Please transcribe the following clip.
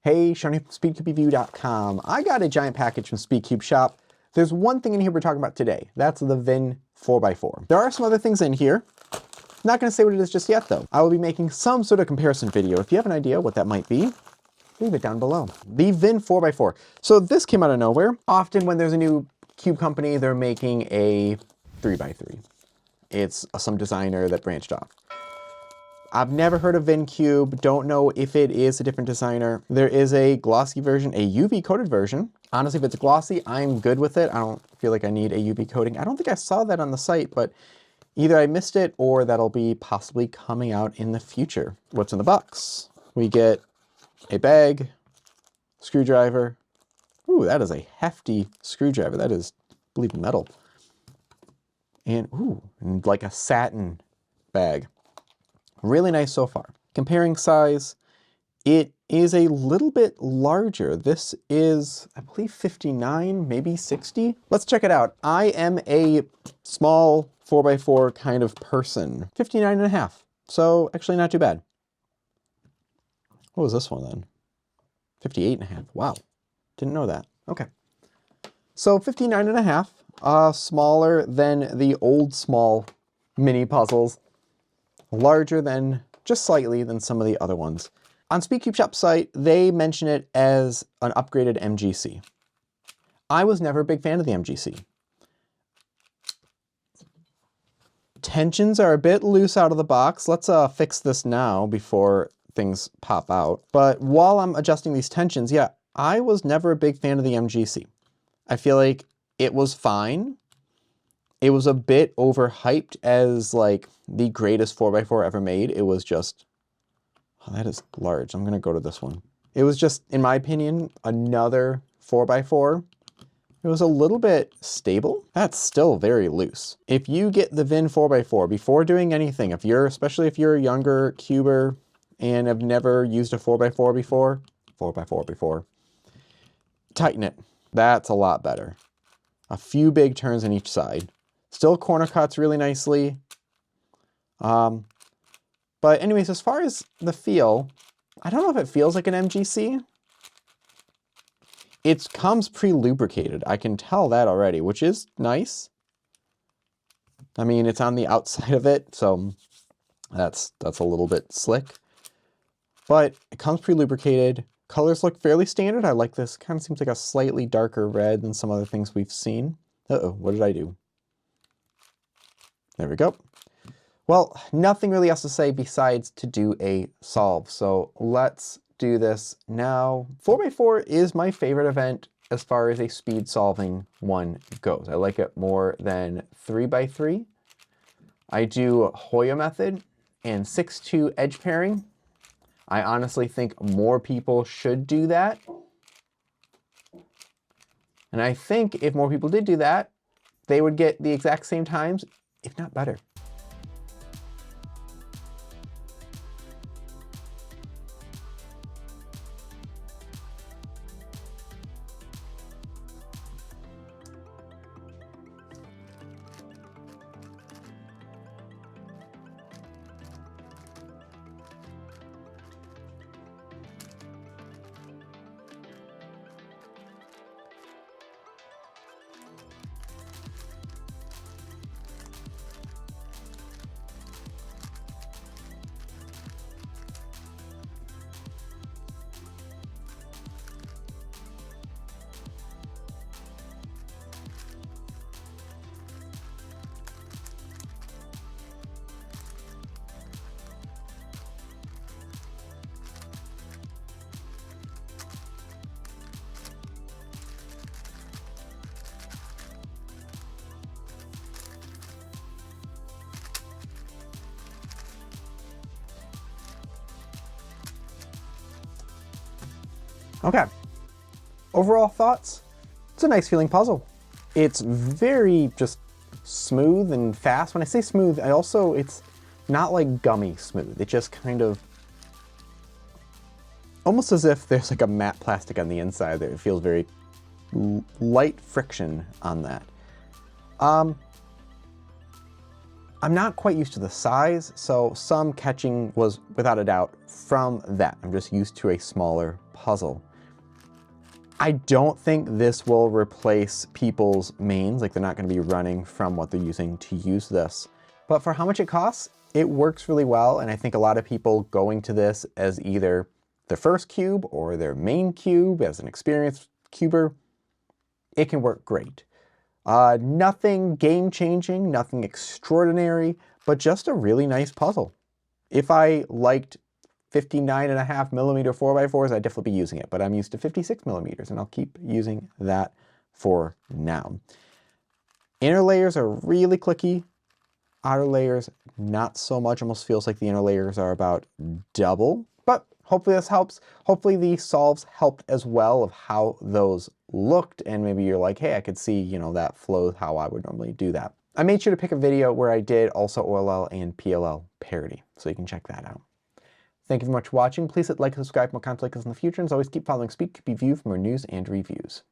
Hey, Shawnee from SpeedCubeReview.com. I got a giant package from SpeedCubeShop. There's one thing in here we're talking about today. That's the Vin 4x4. There are some other things in here. Not going to say what it is just yet, though. I will be making some sort of comparison video. If you have an idea what that might be, leave it down below. The Vin 4x4. So this came out of nowhere. Often when there's a new cube company, they're making a 3x3. It's some designer that branched off. I've never heard of VinCube, don't know if it is a different designer. There is a glossy version, a UV coated version. Honestly, if it's glossy, I'm good with it. I don't feel like I need a UV coating. I don't think I saw that on the site, but either I missed it or that'll be possibly coming out in the future. What's in the box? We get a bag, screwdriver. Ooh, that is a hefty screwdriver. That is, I believe, metal. And ooh, and like a satin bag. Really nice so far. Comparing size, it is a little bit larger. This is, I believe, 59, maybe 60. Let's check it out. I am a small 4x4 kind of person. 59.5. So actually not too bad. What was this one then? 58.5. Wow. Didn't know that. Okay. So 59.5, smaller than the old small mini puzzles. Larger than, just slightly, than some of the other ones. On SpeedCubeShop site, they mention it as an upgraded MGC. I was never a big fan of the MGC. Tensions are a bit loose out of the box. Let's fix this now before things pop out. But while I'm adjusting these tensions, yeah, I was never a big fan of the MGC. I feel like it was fine. It was a bit overhyped as like the greatest 4x4 ever made. It was just, oh, that is large. I'm gonna go to this one. It was just, in my opinion, another 4x4. It was a little bit stable. That's still very loose. If you get the Vin 4x4 before doing anything, especially if you're a younger cuber and have never used a 4x4 before, tighten it. That's a lot better. A few big turns on each side. Still corner cuts really nicely. But anyways, as far as the feel, I don't know if it feels like an MGC. It comes pre-lubricated. I can tell that already, which is nice. I mean, it's on the outside of it, so that's a little bit slick. But it comes pre-lubricated. Colors look fairly standard. I like this. Kind of seems like a slightly darker red than some other things we've seen. Uh-oh, what did I do? There we go. Well, nothing really else to say besides to do a solve. So let's do this now. 4x4 is my favorite event as far as a speed solving one goes. I like it more than 3x3. I do Hoya method and 6-2 edge pairing. I honestly think more people should do that. And I think if more people did do that, they would get the exact same times, if not better. Okay, overall thoughts, it's a nice feeling puzzle. It's very just smooth and fast. When I say smooth, it's not like gummy smooth. It just kind of, almost as if there's like a matte plastic on the inside there. It feels very light friction on that. I'm not quite used to the size, so some catching was without a doubt from that. I'm just used to a smaller puzzle. I don't think this will replace people's mains, like they're not going to be running from what they're using to use this. But for how much it costs, it works really well, and I think a lot of people going to this as either their first cube or their main cube as an experienced cuber, it can work great. Nothing game-changing, nothing extraordinary, but just a really nice puzzle. If I liked 59.5 millimeter 4x4s, I'd definitely be using it, but I'm used to 56 millimeters, and I'll keep using that for now. Inner layers are really clicky. Outer layers, not so much. Almost feels like the inner layers are about double, but hopefully this helps. Hopefully the solves helped as well of how those looked, and maybe you're like, hey, I could see, you know, that flow how I would normally do that. I made sure to pick a video where I did also OLL and PLL parity, so you can check that out. Thank you very much for watching. Please hit like and subscribe for more content like this in the future, and as always, keep following SpeedCubeShop for more news and reviews.